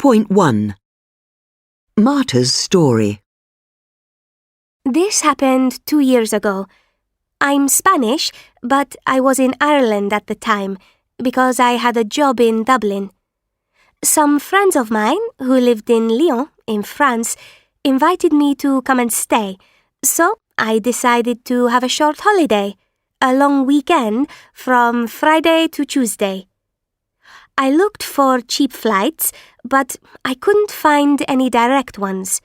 2.1 Marta's Story. This happened 2 years ago. I'm Spanish, but I was in Ireland at the time because I had a job in Dublin. Some friends of mine who lived in Lyon, in France, invited me to come and stay, so I decided to have a short holiday, a long weekend from Friday to Tuesday. I looked for cheap flights, but I couldn't find any direct ones.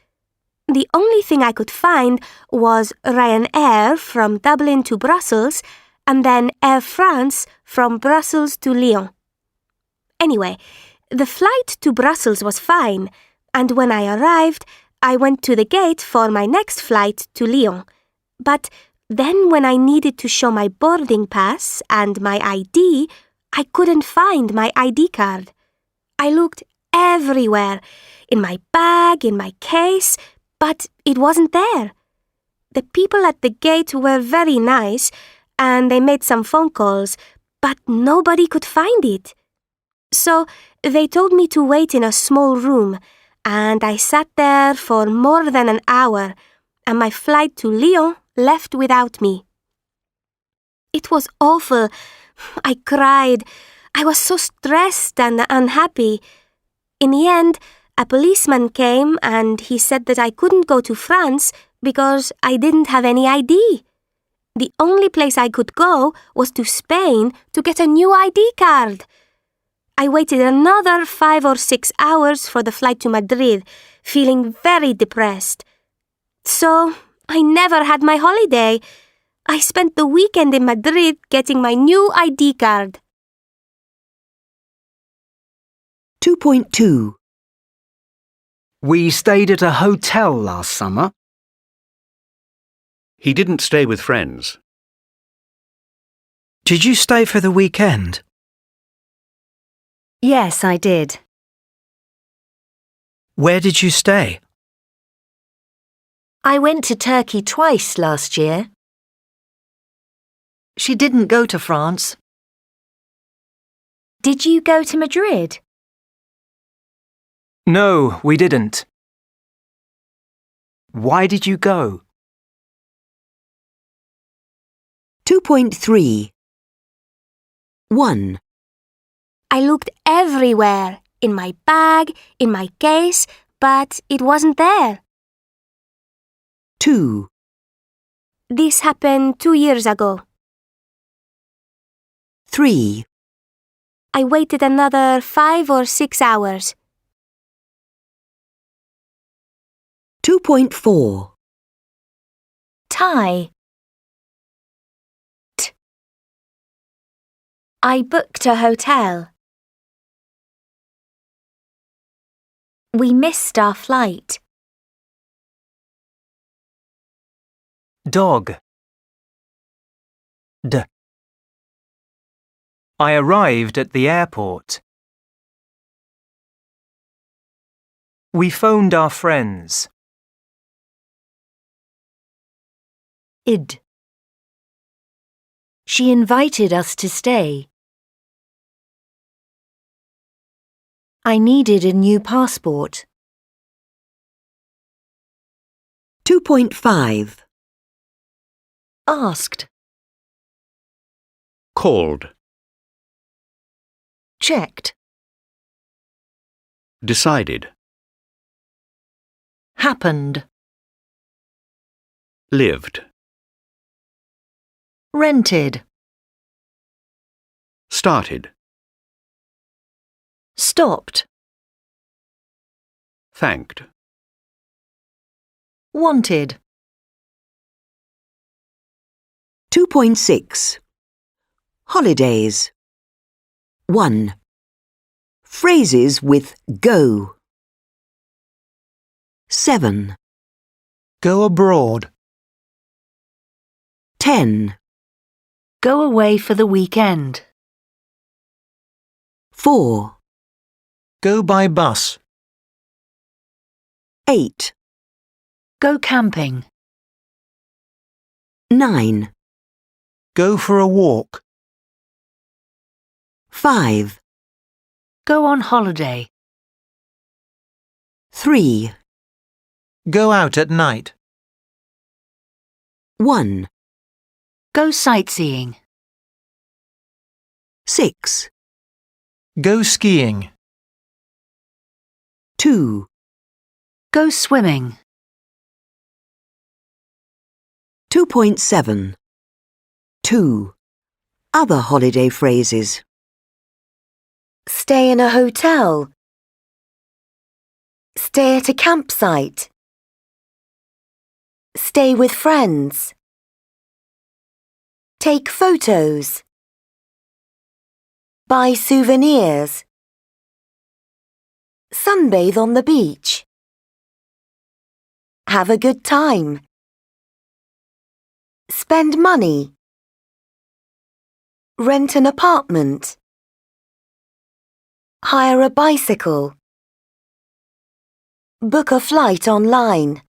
The only thing I could find was Ryanair from Dublin to Brussels and then Air France from Brussels to Lyon. Anyway, the flight to Brussels was fine, and when I arrived, I went to the gate for my next flight to Lyon. But then when I needed to show my boarding pass and my ID, I couldn't find my ID card. I looked everywhere, in my bag, in my case, but it wasn't there. The people at the gate were very nice, and they made some phone calls, but nobody could find it. So they told me to wait in a small room, and I sat there for more than an hour, and my flight to Lyon left without me. It was awful. I cried. I was so stressed and unhappy. In the end, a policeman came and he said that I couldn't go to France because I didn't have any ID. The only place I could go was to Spain to get a new ID card. I waited another 5 or 6 hours for the flight to Madrid, feeling very depressed. So I never had my holiday. I spent the weekend in Madrid getting my new ID card. 2.2 We stayed at a hotel last summer. He didn't stay with friends. Did you stay for the weekend? Yes, I did. Where did you stay? I went to Turkey twice last year. She didn't go to France. Did you go to Madrid? No, we didn't. Why did you go? 2.3 1 I looked everywhere, in my bag, in my case, but it wasn't there. 2 This happened 2 years ago. 3 I waited another 5 or 6 hours. 2.4 Tie. I booked a hotel. We missed our flight. Dog. I arrived at the airport. We phoned our friends. She invited us to stay. I needed a new passport. 2.5 Asked. Called. Checked. Decided. Happened. Lived. Rented. Started. Stopped. Thanked. Wanted. 2.6 Holidays 1 Phrases with go 7 Go abroad. 10 Go away for the weekend. 4 Go by bus. 8 Go camping. 9 Go for a walk. 5 Go on holiday. 3. Go out at night. 1. Go sightseeing. 6. Go skiing. 2. Go swimming. 2.7. 2. Other holiday phrases. Stay in a hotel. Stay at a campsite. Stay with friends. Take photos. Buy souvenirs. Sunbathe on the beach. Have a good time. Spend money. Rent an apartment. Hire a bicycle. Book a flight online.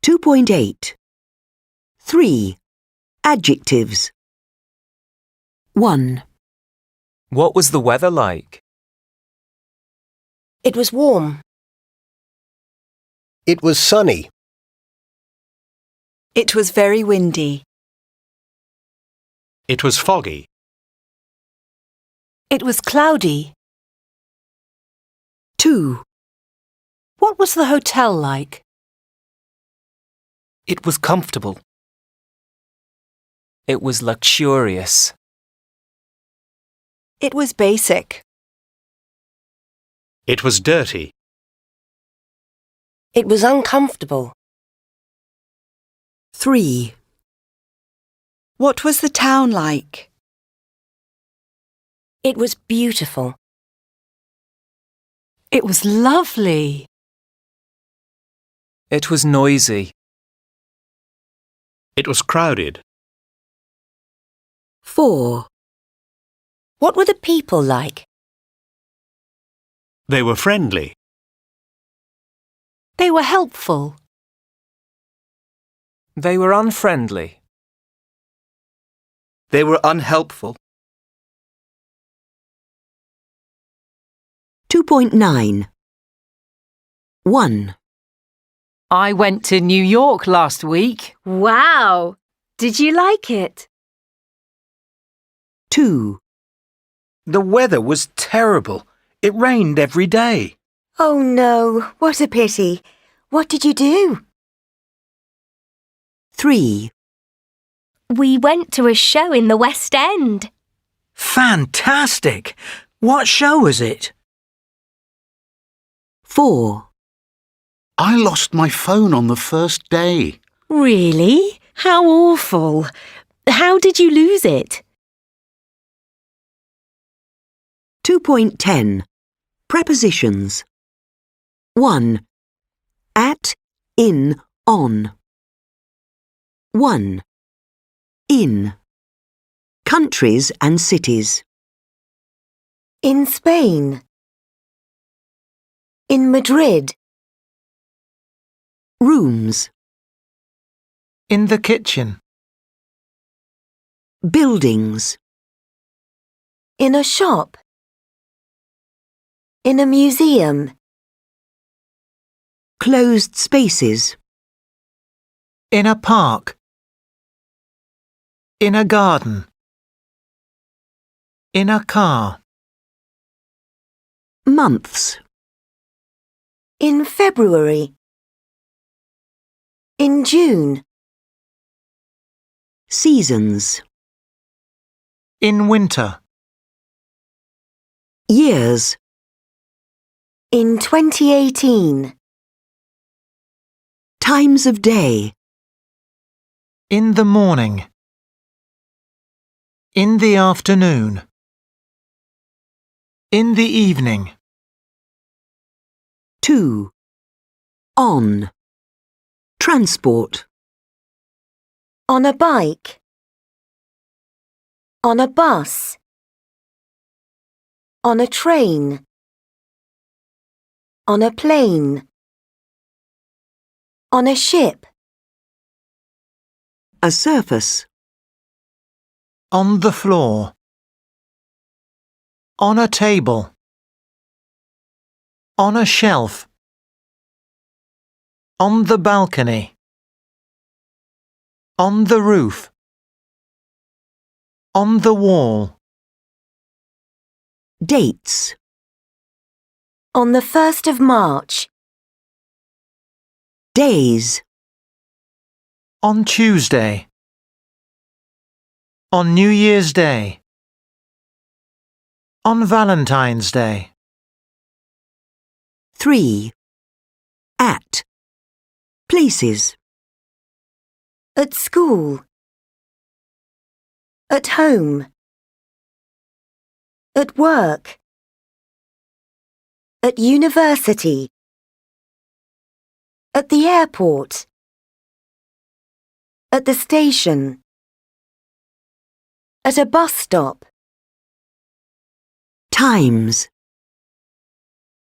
2.8. 3. Adjectives. 1. What was the weather like? It was warm. It was sunny. It was very windy. It was foggy. It was cloudy. 2. What was the hotel like? It was comfortable. It was luxurious. It was basic. It was dirty. It was uncomfortable. 3. What was the town like? It was beautiful. It was lovely. It was noisy. It was crowded. 4. What were the people like? They were friendly. They were helpful. They were unfriendly. They were unhelpful. 2.9. 1. I went to New York last week. Wow! Did you like it? 2. The weather was terrible. It rained every day. Oh no, what a pity. What did you do? 3. We went to a show in the West End. Fantastic! What show was it? 4. I lost my phone on the first day. Really? How awful. How did you lose it? 2.10. Prepositions. 1. At, in, on. 1. In. Countries and cities. In Spain. In Madrid. Rooms. In the kitchen. Buildings. In a shop. In a museum. Closed spaces. In a park. In a garden. In a car. Months. In February. In June. Seasons. In winter. Years. In 2018. Times of day. In the morning. In the afternoon. In the evening. 2. On. Transport. On a bike. On a bus. On a train. On a plane. On a ship. A surface. On the floor. On a table. On a shelf. On the balcony. On the roof. On the wall. Dates. On the 1st of March. Days. On Tuesday. On New Year's Day. On Valentine's Day. 3. At. Places. At school. At home. At work. At university. At the airport. At the station. At a bus stop. Times.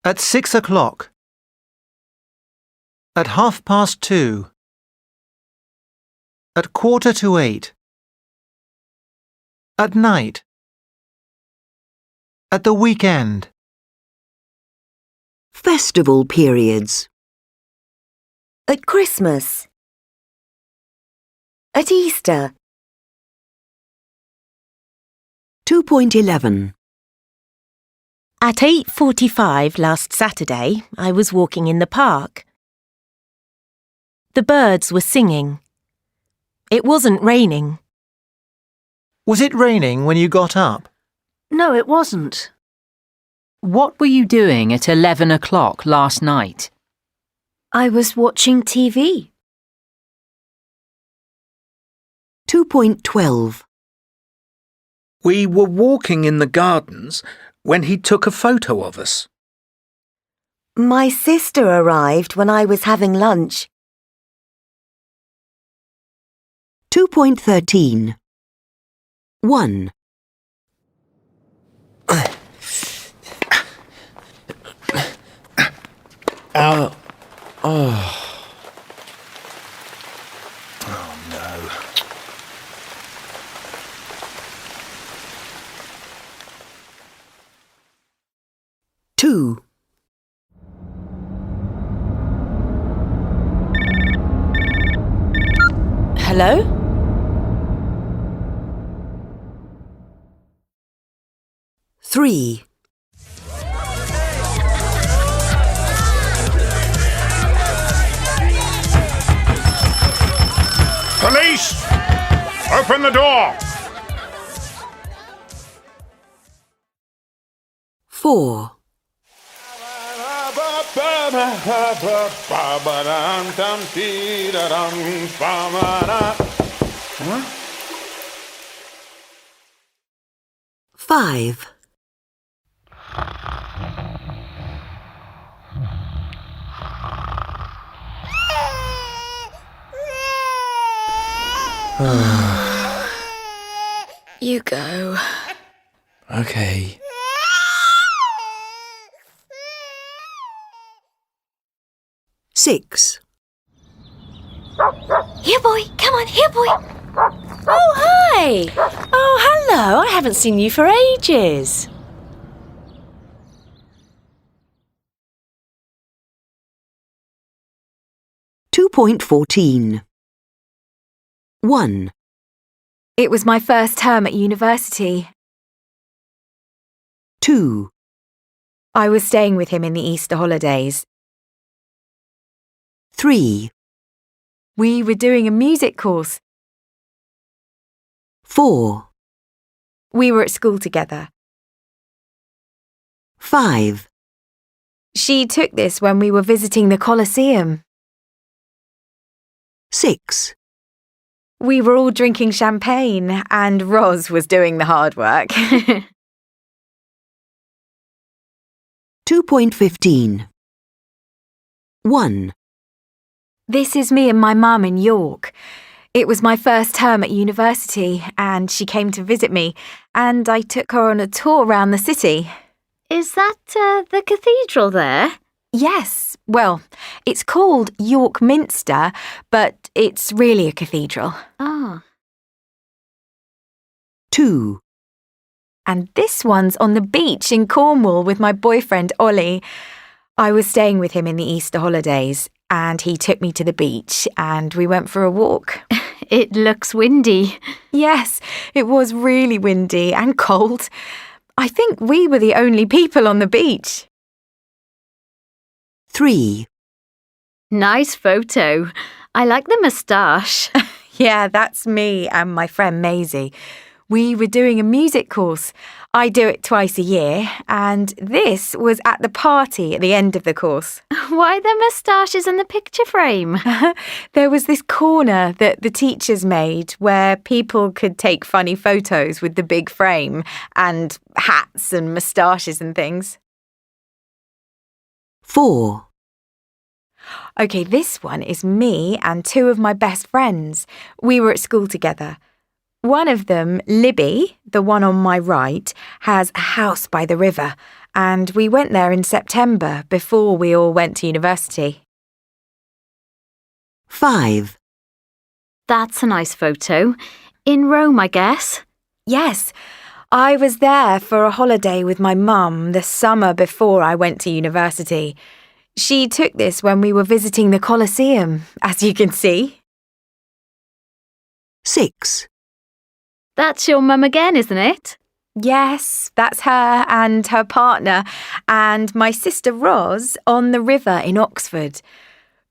At 6 o'clock. At 2:30. At 7:45. At night. At the weekend. Festival periods. At Christmas. At Easter. 2.11. At 8:45 last Saturday, I was walking in the park. The birds were singing. It wasn't raining. Was it raining when you got up? No, it wasn't. What were you doing at 11 o'clock last night? I was watching TV. 2.12. We were walking in the gardens when he took a photo of us. My sister arrived when I was having lunch. 2.13. 1. Oh no. 2. Hello? 3. Police! Open the door! 4. Huh? 5. You go. Okay. 6. Here, boy. Come on, here, boy. Oh, hi! Oh, hello. I haven't seen you for ages. 2.14. 1. It was my first term at university. 2. I was staying with him in the Easter holidays. 3. We were doing a music course. 4. We were at school together. 5. She took this when we were visiting the Colosseum. 6. We were all drinking champagne and Roz was doing the hard work. 2.15. 1. This is me and my mum in York. It was my first term at university and she came to visit me and I took her on a tour around the city. Is that the cathedral there? Yes, well, it's called York Minster, but it's really a cathedral. Ah. 2. And this one's on the beach in Cornwall with my boyfriend Ollie. I was staying with him in the Easter holidays, and he took me to the beach and we went for a walk. It looks windy. Yes, it was really windy and cold. I think we were the only people on the beach. 3. Nice photo. I like the moustache. Yeah, that's me and my friend Maisie. We were doing a music course. I do it twice a year, and this was at the party at the end of the course. Why the moustaches in the picture frame? There was this corner that the teachers made where people could take funny photos with the big frame and hats and moustaches and things. 4. OK, this one is me and 2 of my best friends. We were at school together. One of them, Libby, the one on my right, has a house by the river, and we went there in September before we all went to university. 5. That's a nice photo. In Rome, I guess. Yes, I was there for a holiday with my mum the summer before I went to university. She took this when we were visiting the Colosseum, as you can see. 6. That's your mum again, isn't it? Yes, that's her and her partner and my sister Roz on the river in Oxford.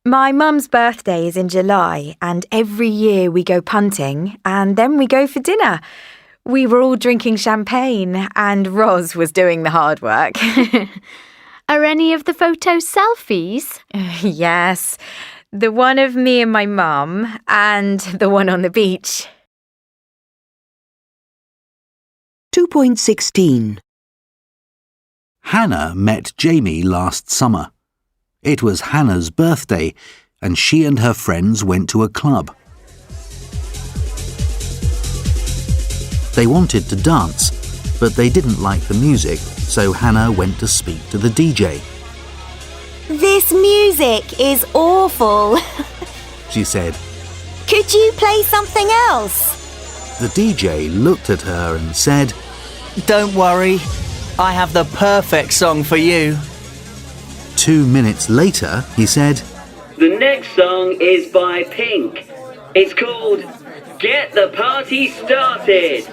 My mum's birthday is in July and every year we go punting and then we go for dinner. We were all drinking champagne and Roz was doing the hard work. Are any of the photos selfies? Yes, the one of me and my mum and the one on the beach. 2.16. Hannah met Jamie last summer. It was Hannah's birthday, and she and her friends went to a club. They wanted to dance, but they didn't like the music, so Hannah went to speak to the DJ. This music is awful, She said. Could you play something else? The DJ looked at her and said, Don't worry, I have the perfect song for you. 2 minutes later, he said, The next song is by Pink. It's called Get the Party Started.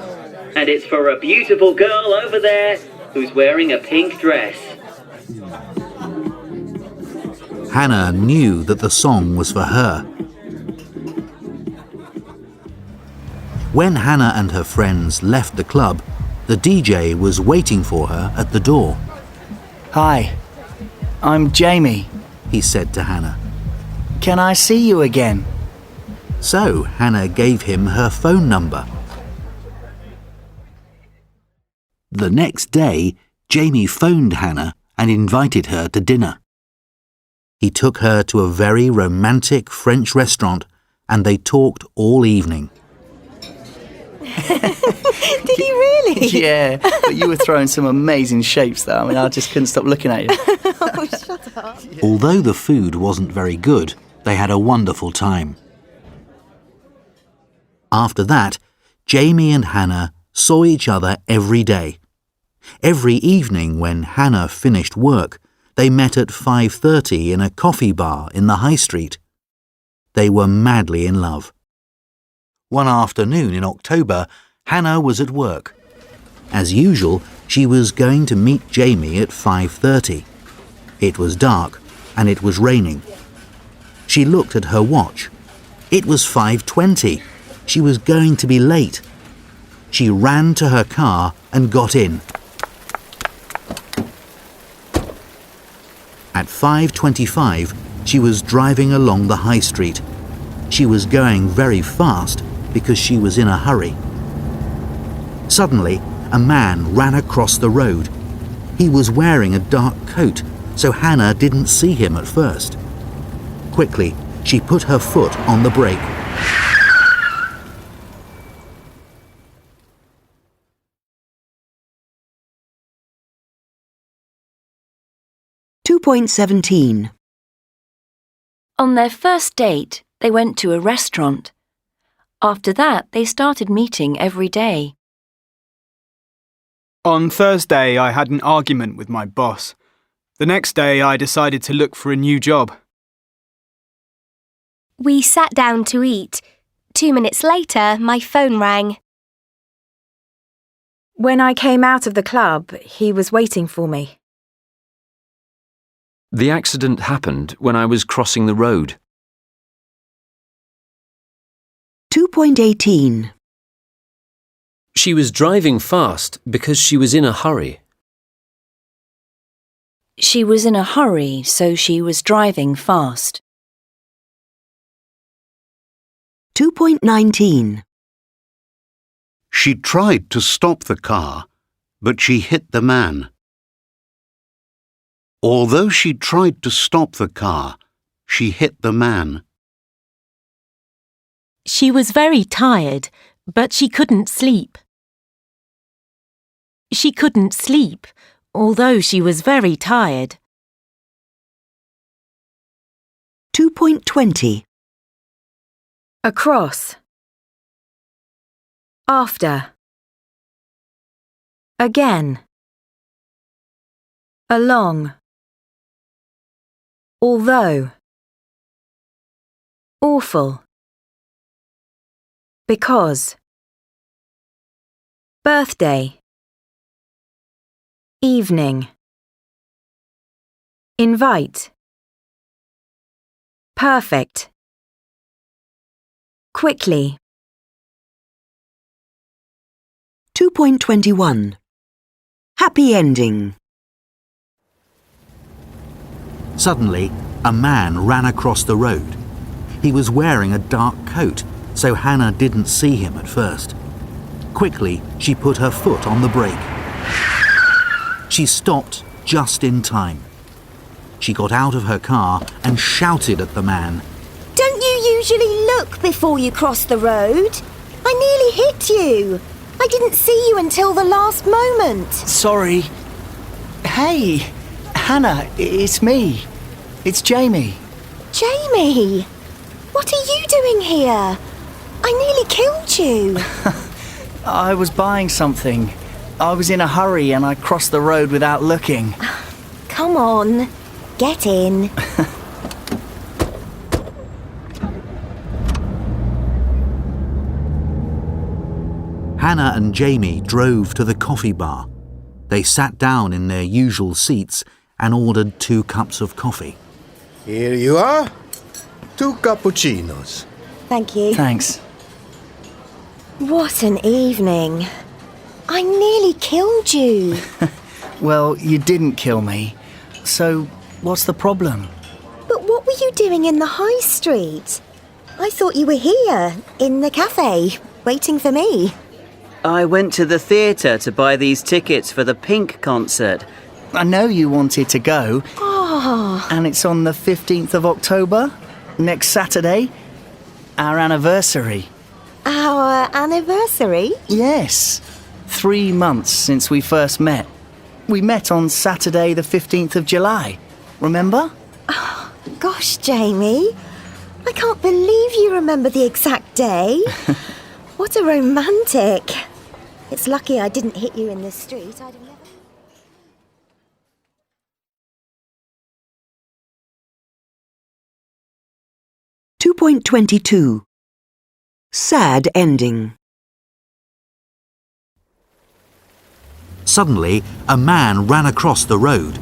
And it's for a beautiful girl over there who's wearing a pink dress. Hannah knew that the song was for her. When Hannah and her friends left the club, the DJ was waiting for her at the door. Hi, I'm Jamie, he said to Hannah. Can I see you again? So Hannah gave him her phone number. The next day, Jamie phoned Hannah and invited her to dinner. He took her to a very romantic French restaurant and they talked all evening. Did he really? Yeah, but you were throwing some amazing shapes though. I mean, I just couldn't stop looking at you. Oh, shut up. Although the food wasn't very good, they had a wonderful time. After that, Jamie and Hannah saw each other every day. Every evening when Hannah finished work, they met at 5:30 in a coffee bar in the high street. They were madly in love. One afternoon in October, Hannah was at work. As usual, she was going to meet Jamie at 5:30. It was dark and it was raining. She looked at her watch. It was 5:20. She was going to be late. She ran to her car and got in. At 5:25, she was driving along the high street. She was going very fast because she was in a hurry. Suddenly, a man ran across the road. He was wearing a dark coat, so Hannah didn't see him at first. Quickly, she put her foot on the brake. .17. On their first date, they went to a restaurant. After that, they started meeting every day. On Thursday, I had an argument with my boss. The next day, I decided to look for a new job. We sat down to eat. 2 minutes later, my phone rang. When I came out of the club, he was waiting for me. The accident happened when I was crossing the road. 2.18. She was driving fast because she was in a hurry. She was in a hurry, so she was driving fast. 2.19. She tried to stop the car, but she hit the man. Although she tried to stop the car, she hit the man. She was very tired, but she couldn't sleep. She couldn't sleep, although she was very tired. 2.20. Across. After. Again. Along. Although. Awful. Because. Birthday. Evening. Invite. Perfect. Quickly. 2.21. Happy ending. Suddenly, a man ran across the road. He was wearing a dark coat, so Hannah didn't see him at first. Quickly, she put her foot on the brake. She stopped just in time. She got out of her car and shouted at the man. Don't you usually look before you cross the road? I nearly hit you. I didn't see you until the last moment. Sorry. Hey, Hannah, it's me. It's Jamie. Jamie, what are you doing here? I nearly killed you. I was buying something. I was in a hurry and I crossed the road without looking. Come on, get in. Hannah and Jamie drove to the coffee bar. They sat down in their usual seats and ordered 2 cups of coffee. Here you are. 2 cappuccinos. Thank you. Thanks. What an evening. I nearly killed you. Well, you didn't kill me. So, what's the problem? But what were you doing in the high street? I thought you were here, in the cafe, waiting for me. I went to the theatre to buy these tickets for the Pink concert. I know you wanted to go. Oh. And it's on the 15th of October, next Saturday, our anniversary. Our anniversary? Yes. 3 months since we first met. We met on Saturday the 15th of July. Remember? Oh, gosh, Jamie. I can't believe you remember the exact day. What a romantic. It's lucky I didn't hit you in the street. I'd have never... 2.22. Sad ending. Suddenly, a man ran across the road.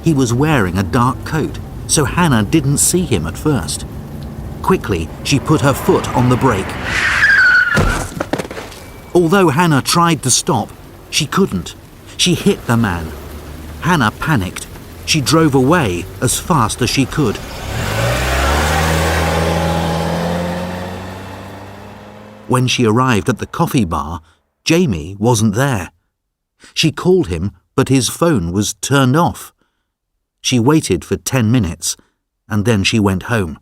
He was wearing a dark coat, so Hannah didn't see him at first. Quickly, she put her foot on the brake. Although Hannah tried to stop, she couldn't. She hit the man. Hannah panicked. She drove away as fast as she could. When she arrived at the coffee bar, Jamie wasn't there. She called him, but his phone was turned off. She waited for 10 minutes, and then she went home.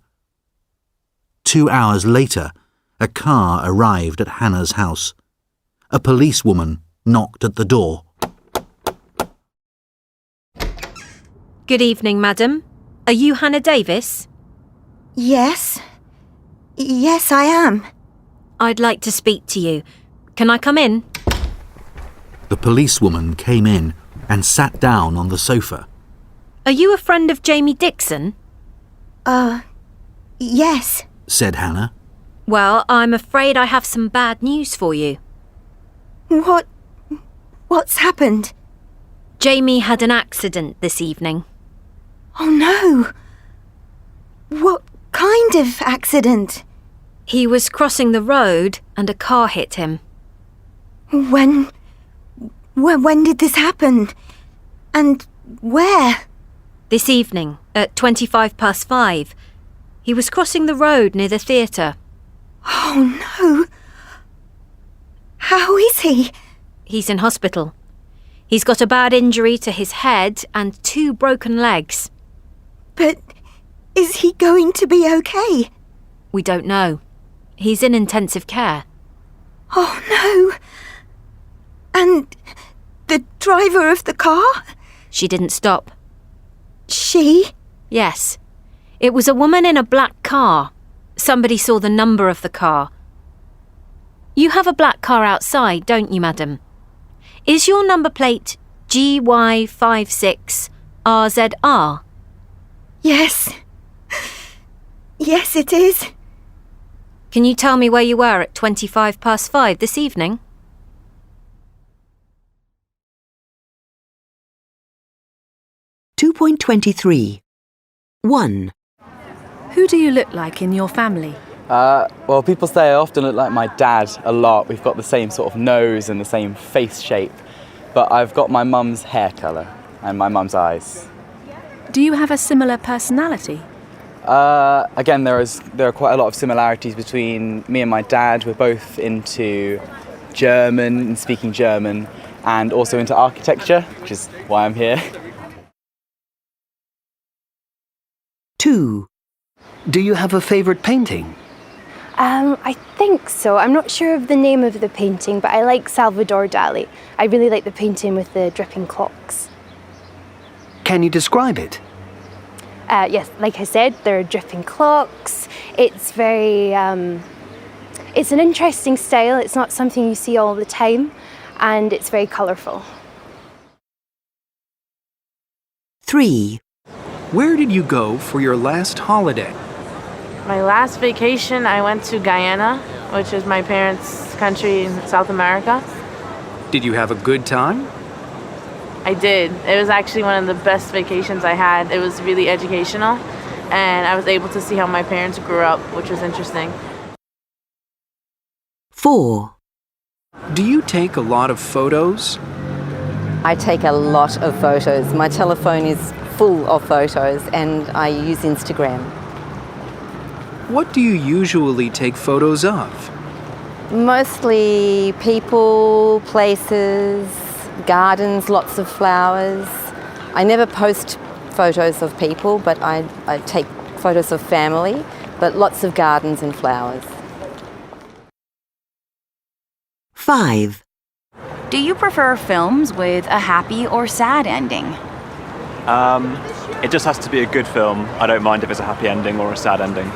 2 hours later, a car arrived at Hannah's house. A policewoman knocked at the door. Good evening, madam. Are you Hannah Davis? Yes. Yes, I am. I'd like to speak to you. Can I come in? The policewoman came in and sat down on the sofa. Are you a friend of Jamie Dixon? Yes. said Hannah. Well, I'm afraid I have some bad news for you. What's happened? Jamie had an accident this evening. Oh no! What kind of accident? He was crossing the road and a car hit him. When did this happen? And where? This evening, at 5:25. He was crossing the road near the theatre. Oh no! How is he? He's in hospital. He's got a bad injury to his head and 2 broken legs. But is he going to be okay? We don't know. He's in intensive care. Oh no! And the driver of the car? She didn't stop. She? Yes. It was a woman in a black car. Somebody saw the number of the car. You have a black car outside, don't you, madam? Is your number plate GY56RZR? Yes. Yes, it is. Can you tell me where you were at 5:25 this evening? (2.23) 1. Who do you look like in your family? Well, people say I often look like my dad a lot. We've got the same sort of nose and the same face shape. But I've got my mum's hair colour and my mum's eyes. Do you have a similar personality? Again, there are quite a lot of similarities between me and my dad. We're both into German and speaking German, and also into architecture, which is why I'm here. 2. Do you have a favourite painting? I think so. I'm not sure of the name of the painting, but I like Salvador Dali. I really like the painting with the dripping clocks. Can you describe it? Yes, like I said, there are dripping clocks. It's very... it's an interesting style. It's not something you see all the time, and it's very colourful. 3. Where did you go for your last holiday? My last vacation, I went to Guyana, which is my parents' country in South America. Did you have a good time? I did. It was actually one of the best vacations I had. It was really educational, and I was able to see how my parents grew up, which was interesting. 4. Do you take a lot of photos? I take a lot of photos. My telephone is full of photos, and I use Instagram. What do you usually take photos of? Mostly people, places, gardens, lots of flowers. I never post photos of people, but I take photos of family, but lots of gardens and flowers. 5. Do you prefer films with a happy or sad ending? It just has to be a good film. I don't mind if it's a happy ending or a sad ending.